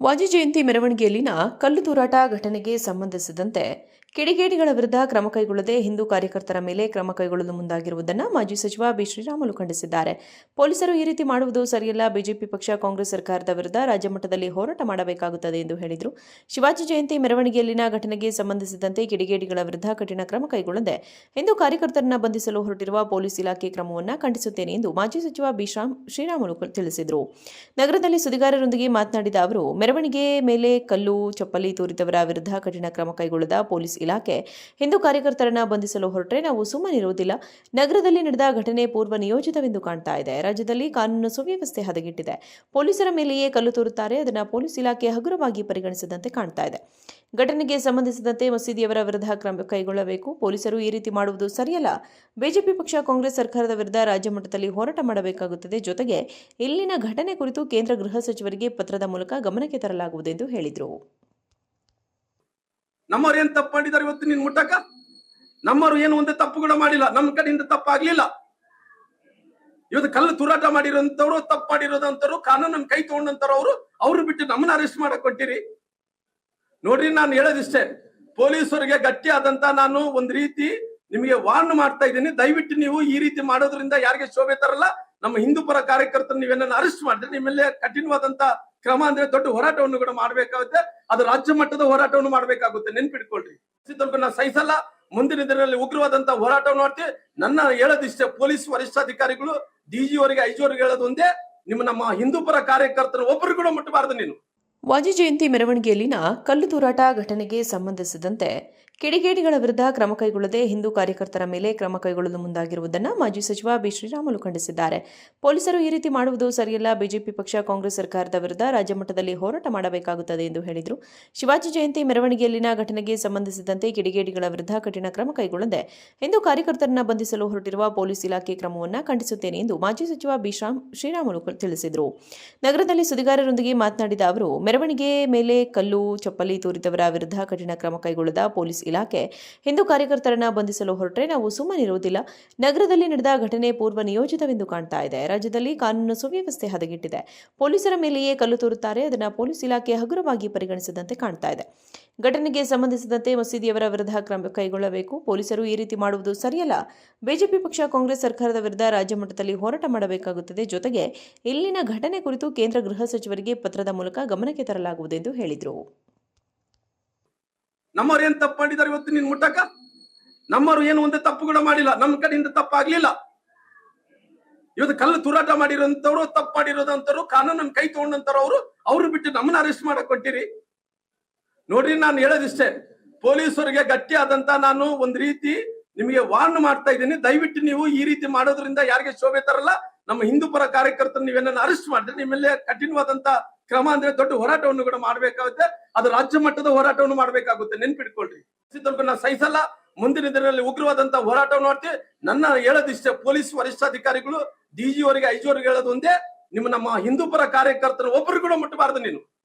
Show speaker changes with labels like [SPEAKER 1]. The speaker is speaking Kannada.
[SPEAKER 1] ವಾಜಿ ಜಯಂತಿ ಮೆರವಣಿಗೆಯಲ್ಲಿನ ಕಲ್ಲು ತೂರಾಟ ಘಟನೆಗೆ ಸಂಬಂಧಿಸಿದಂತೆ ಕಿಡಿಗೇಡಿಗಳ ವಿರುದ್ಧ ಕ್ರಮ ಕೈಗೊಳ್ಳದೆ ಹಿಂದೂ ಕಾರ್ಯಕರ್ತರ ಮೇಲೆ ಕ್ರಮ ಕೈಗೊಳ್ಳಲು ಮುಂದಾಗಿರುವುದನ್ನು ಮಾಜಿ ಸಚಿವ ಬಿ ಶ್ರೀರಾಮುಲು ಖಂಡಿಸಿದ್ದಾರೆ. ಪೊಲೀಸರು ಈ ರೀತಿ ಮಾಡುವುದು ಸರಿಯಲ್ಲ. ಬಿಜೆಪಿ ಪಕ್ಷ ಕಾಂಗ್ರೆಸ್ ಸರ್ಕಾರದ ವಿರುದ್ಧ ರಾಜ್ಯ ಮಟ್ಟದಲ್ಲಿ ಹೋರಾಟ ಮಾಡಬೇಕಾಗುತ್ತದೆ ಎಂದು ಹೇಳಿದರು. ಶಿವಾಜಿ ಜಯಂತಿ ಮೆರವಣಿಗೆಯಲ್ಲಿನ ಘಟನೆಗೆ ಸಂಬಂಧಿಸಿದಂತೆ ಕಿಡಿಗೇಡಿಗಳ ವಿರುದ್ಧ ಕಠಿಣ ಕ್ರಮ ಕೈಗೊಳ್ಳದೆ ಹಿಂದೂ ಕಾರ್ಯಕರ್ತರನ್ನು ಬಂಧಿಸಲು ಹೊರಟಿರುವ ಪೊಲೀಸ್ ಇಲಾಖೆ ಕ್ರಮವನ್ನು ಖಂಡಿಸುತ್ತೇನೆ ಎಂದು ಮಾಜಿ ಸಚಿವ ಬಿ ಶ್ರೀರಾಮುಲು ತಿಳಿಸಿದರು. ನಗರದಲ್ಲಿ ಸುದ್ದಿಗಾರರೊಂದಿಗೆ ಮಾತನಾಡಿದ ಅವರು, ಮೆರವಣಿಗೆ ಮೇಲೆ ಕಲ್ಲು ಚಪ್ಪಲಿ ತೂರಿದವರ ವಿರುದ್ಧ ಕಠಿಣ ಕ್ರಮ ಕೈಗೊಳ್ಳದ ಪೊಲೀಸ್ ಇಲಾಖೆ ಹಿಂದೂ ಕಾರ್ಯಕರ್ತರನ್ನ ಬಂಧಿಸಲು ಹೊರಟ್ರೆ ನಾವು ಸುಮ್ಮನಿರುವುದಿಲ್ಲ. ನಗರದಲ್ಲಿ ನಡೆದ ಘಟನೆ ಪೂರ್ವ ನಿಯೋಜಿತವೆಂದು ಕಾಣ್ತಾ ಇದೆ. ರಾಜ್ಯದಲ್ಲಿ ಕಾನೂನು ಸುವ್ಯವಸ್ಥೆ ಹದಗೆಟ್ಟಿದೆ. ಪೊಲೀಸರ ಮೇಲೆಯೇ ಕಲ್ಲು ತೂರುತ್ತಾರೆ. ಅದನ್ನು ಪೊಲೀಸ್ ಇಲಾಖೆ ಹಗುರವಾಗಿ ಪರಿಗಣಿಸಿದಂತೆ ಕಾಣ್ತಾ ಇದೆ. ಘಟನೆಗೆ ಸಂಬಂಧಿಸಿದಂತೆ ಮಸೀದಿಯವರ ವಿರುದ್ಧ ಕ್ರಮ ಕೈಗೊಳ್ಳಬೇಕು. ಪೊಲೀಸರು ಈ ರೀತಿ ಮಾಡುವುದು ಸರಿಯಲ್ಲ. ಬಿಜೆಪಿ ಪಕ್ಷ ಕಾಂಗ್ರೆಸ್ ಸರ್ಕಾರದ ವಿರುದ್ಧ ರಾಜ್ಯ ಮಟ್ಟದಲ್ಲಿ ಹೋರಾಟ ಮಾಡಬೇಕಾಗುತ್ತದೆ. ಜೊತೆಗೆ ಇಲ್ಲಿನ ಘಟನೆ ಕುರಿತು ಕೇಂದ್ರ ಗೃಹ ಸಚಿವರಿಗೆ ಪತ್ರದ ಮೂಲಕ ಗಮನಕ್ಕೆ ತರಲಾಗುವುದು ಎಂದು ಹೇಳಿದರು.
[SPEAKER 2] ನಮ್ಮವ್ರು ಏನ್ ತಪ್ಪು ಮಾಡಿದಾರೆ ಇವತ್ತು ನೀನ್ ಮುಟ್ಟಕ? ನಮ್ಮವ್ರು ಏನು ಒಂದೇ ತಪ್ಪು ಕೂಡ ಮಾಡಿಲ್ಲ. ನಮ್ಮ ಕಡೆಯಿಂದ ತಪ್ಪಾಗ್ಲಿಲ್ಲ. ಇವತ್ತು ಕಲ್ಲು ತೂರಾಟ ಮಾಡಿರೋಂಥವ್ರು, ತಪ್ಪು ಮಾಡಿರೋದಂತವ್ರು, ಕಾನೂನನ್ನ ಕೈ ತಗೊಂಡಂತವ್ರು ಅವ್ರು ಬಿಟ್ಟು ನಮ್ಮನ್ನ ಅರೆಸ್ಟ್ ಮಾಡಕ್ ಕೊಟ್ಟಿರಿ. ನೋಡ್ರಿ, ನಾನು ಹೇಳೋದಿಷ್ಟೇ, ಪೊಲೀಸರಿಗೆ ಗಟ್ಟಿಯಾದಂತ ನಾನು ಒಂದ್ ರೀತಿ ನಿಮಗೆ ವಾರ್ನ್ ಮಾಡ್ತಾ ಇದ್ದೀನಿ. ದಯವಿಟ್ಟು ನೀವು ಈ ರೀತಿ ಮಾಡೋದ್ರಿಂದ ಯಾರಿಗೆ ಶೋಭೆ ತರಲ್ಲ. ನಮ್ಮ ಹಿಂದೂ ಪರ ಕಾರ್ಯಕರ್ತರು ನೀವೇನ ಅರೆಸ್ಟ್ ಮಾಡಿದ್ರೆ ನಿಮ್ಮೆಲ್ಲ ಕಠಿಣವಾದಂತ ಕ್ರಮ ಅಂದ್ರೆ ದೊಡ್ಡ ಹೋರಾಟವನ್ನು ಕೂಡ ಮಾಡ್ಬೇಕಾಗುತ್ತೆ. ಅದು ರಾಜ್ಯ ಮಟ್ಟದ ಹೋರಾಟವನ್ನು ಮಾಡ್ಬೇಕಾಗುತ್ತೆ. ನೆನ್ಪಿಟ್ಕೊಳ್ರಿ, ನಾವು ಸಹಿಸಲ್ಲ. ಮುಂದಿನ ದಿನದಲ್ಲಿ ಉಗ್ರವಾದಂತ ಹೋರಾಟವನ್ನು ಮಾಡ್ತೀವಿ. ನನ್ನ ಹೇಳೋದಿಷ್ಟೇ, ಪೊಲೀಸ್ ವರಿಷ್ಠಾಧಿಕಾರಿಗಳು ಡಿಜಿ ಅವರಿಗೆ ಐಜಿ ಅವರಿಗೆ ಹೇಳೋದು ಒಂದೇ, ನಮ್ಮ ಹಿಂದೂ ಪರ ಕಾರ್ಯಕರ್ತರು ಒಬ್ಬರು ಕೂಡ ಮುಟ್ಟಬಾರದು. ನೀನು
[SPEAKER 1] ವಾಜಿ ಜಯಂತಿ ಮೆರವಣಿಗೆಯಲ್ಲಿನ ಕಲ್ಲು ತೂರಾಟ ಘಟನೆಗೆ ಸಂಬಂಧಿಸಿದಂತೆ ಕಿಡಿಗೇಡಿಗಳ ವಿರುದ್ಧ ಕ್ರಮ ಕೈಗೊಳ್ಳದೆ ಹಿಂದೂ ಕಾರ್ಯಕರ್ತರ ಮೇಲೆ ಕ್ರಮ ಕೈಗೊಳ್ಳಲು ಮುಂದಾಗಿರುವುದನ್ನು ಮಾಜಿ ಸಚಿವ ಬಿ ಶ್ರೀರಾಮುಲು ಖಂಡಿಸಿದ್ದಾರೆ. ಪೊಲೀಸರು ಈ ರೀತಿ ಮಾಡುವುದು ಸರಿಯಲ್ಲ. ಬಿಜೆಪಿ ಪಕ್ಷ ಕಾಂಗ್ರೆಸ್ ಸರ್ಕಾರದ ವಿರುದ್ಧ ರಾಜ್ಯ ಮಟ್ಟದಲ್ಲಿ ಹೋರಾಟ ಮಾಡಬೇಕಾಗುತ್ತದೆ ಎಂದು ಹೇಳಿದರು. ಶಿವಾಜಿ ಜಯಂತಿ ಮೆರವಣಿಗೆಯಲ್ಲಿನ ಘಟನೆಗೆ ಸಂಬಂಧಿಸಿದಂತೆ ಕಿಡಿಗೇಡಿಗಳ ವಿರುದ್ಧ ಕಠಿಣ ಕ್ರಮ ಕೈಗೊಳ್ಳದೆ ಹಿಂದೂ ಕಾರ್ಯಕರ್ತರನ್ನು ಬಂಧಿಸಲು ಹೊರಟಿರುವ ಪೊಲೀಸ್ ಇಲಾಖೆ ಕ್ರಮವನ್ನು ಖಂಡಿಸುತ್ತೇನೆ ಎಂದು ಮಾಜಿ ಸಚಿವ ಬಿ ಶ್ರೀರಾಮುಲು ತಿಳಿಸಿದರು. ನಗರದಲ್ಲಿ ಸುದ್ದಿಗಾರರೊಂದಿಗೆ ಮಾತನಾಡಿದ ಅವರು, ಮೆರವಣಿಗೆ ಮೇಲೆ ಕಲ್ಲು ಚಪ್ಪಲಿ ತೂರಿದವರ ವಿರುದ್ಧ ಕಠಿಣ ಕ್ರಮ ಕೈಗೊಳ್ಳದ ಪೊಲೀಸ್ ಇಲಾಖೆ ಹಿಂದೂ ಕಾರ್ಯಕರ್ತರನ್ನ ಬಂಧಿಸಲು ಹೊರಟ್ರೆ ನಾವು ಸುಮ್ಮನಿರುವುದಿಲ್ಲ. ನಗರದಲ್ಲಿ ನಡೆದ ಘಟನೆ ಪೂರ್ವ ನಿಯೋಜಿತವೆಂದು ಕಾಣ್ತಾ ಇದೆ. ರಾಜ್ಯದಲ್ಲಿ ಕಾನೂನು ಸುವ್ಯವಸ್ಥೆ ಹದಗೆಟ್ಟಿದೆ. ಪೊಲೀಸರ ಮೇಲೆಯೇ ಕಲ್ಲು ತೂರುತ್ತಾರೆ. ಅದನ್ನು ಪೊಲೀಸ್ ಇಲಾಖೆ ಹಗುರವಾಗಿ ಪರಿಗಣಿಸಿದಂತೆ ಕಾಣ್ತಾ ಇದೆ. ಘಟನೆಗೆ ಸಂಬಂಧಿಸಿದಂತೆ ಮಸೀದಿಯವರ ವಿರುದ್ಧ ಕ್ರಮ ಕೈಗೊಳ್ಳಬೇಕು. ಪೊಲೀಸರು ಈ ರೀತಿ ಮಾಡುವುದು ಸರಿಯಲ್ಲ. ಬಿಜೆಪಿ ಪಕ್ಷ ಕಾಂಗ್ರೆಸ್ ಸರ್ಕಾರದ ವಿರುದ್ಧ ರಾಜ್ಯ ಮಟ್ಟದಲ್ಲಿ ಹೋರಾಟ ಮಾಡಬೇಕಾಗುತ್ತದೆ. ಜೊತೆಗೆ ಇಲ್ಲಿನ ಘಟನೆ ಕುರಿತು ಕೇಂದ್ರ ಗೃಹ ಸಚಿವರಿಗೆ ಪತ್ರದ ಮೂಲಕ ಗಮನಕ್ಕೆ ತರಲಾಗುವುದು ಎಂದು ಹೇಳಿದರು.
[SPEAKER 2] ನಮ್ಮವ್ರು ಏನ್ ತಪ್ಪು ಮಾಡಿದಾರೆ ಇವತ್ತು ನೀನ್ ಮುಟ್ಟಕ? ನಮ್ಮವ್ರು ಏನು ಒಂದೇ ತಪ್ಪು ಕೂಡ ಮಾಡಿಲ್ಲ. ನಮ್ಮ ಕಡೆಯಿಂದ ತಪ್ಪಾಗ್ಲಿಲ್ಲ. ಇವತ್ತು ಕಲ್ಲು ತೂರಾಟ ಮಾಡಿರೋಂಥವ್ರು, ತಪ್ಪು ಮಾಡಿರೋದಂತವ್ರು, ಕಾನೂನನ್ನ ಕೈ ತಗೊಂಡಂತವ್ರು ಅವ್ರು ಬಿಟ್ಟು ನಮ್ಮನ್ನ ಅರೆಸ್ಟ್ ಮಾಡಕ್ ಕೊಟ್ಟಿರಿ. ನೋಡ್ರಿ, ನಾನು ಹೇಳೋದಿಷ್ಟೇ, ಪೊಲೀಸರಿಗೆ ಗಟ್ಟಿಯಾದಂತ ನಾನು ಒಂದ್ ರೀತಿ ನಿಮಗೆ ವಾರ್ನ್ ಮಾಡ್ತಾ ಇದ್ದೀನಿ. ದಯವಿಟ್ಟು ನೀವು ಈ ರೀತಿ ಮಾಡೋದ್ರಿಂದ ಯಾರಿಗೆ ಶೋಭೆ ತರಲ್ಲ. ನಮ್ಮ ಹಿಂದೂ ಪರ ಕಾರ್ಯಕರ್ತರು ನೀವೇನ ಅರೆಸ್ಟ್ ಮಾಡಿದ್ರೆ ನಿಮ್ಮೆಲ್ಲ ಕಠಿಣವಾದಂತ ಕ್ರಮ ಅಂದ್ರೆ ದೊಡ್ಡ ಹೋರಾಟವನ್ನು ಕೂಡ ಮಾಡ್ಬೇಕಾಗುತ್ತೆ. ಅದು ರಾಜ್ಯ ಮಟ್ಟದ ಹೋರಾಟವನ್ನು ಮಾಡ್ಬೇಕಾಗುತ್ತೆ. ನೆನ್ಪಿಟ್ಕೊಳ್ರಿ, ನಾವು ಸಹಿಸಲ್ಲ. ಮುಂದಿನ ದಿನದಲ್ಲಿ ಉಗ್ರವಾದಂತ ಹೋರಾಟವನ್ನು ಮಾಡ್ತೀವಿ. ನನ್ನ ಹೇಳೋದಿಷ್ಟೇ, ಪೊಲೀಸ್ ವರಿಷ್ಠಾಧಿಕಾರಿಗಳು ಡಿಜಿ ಅವರಿಗೆ ಐಜಿ ಅವರಿಗೆ ಹೇಳೋದು ಒಂದೇ, ನಮ್ಮ ಹಿಂದೂ ಪರ ಕಾರ್ಯಕರ್ತರು ಒಬ್ಬರು ಕೂಡ ಮುಟ್ಟಬಾರದು. ನೀನು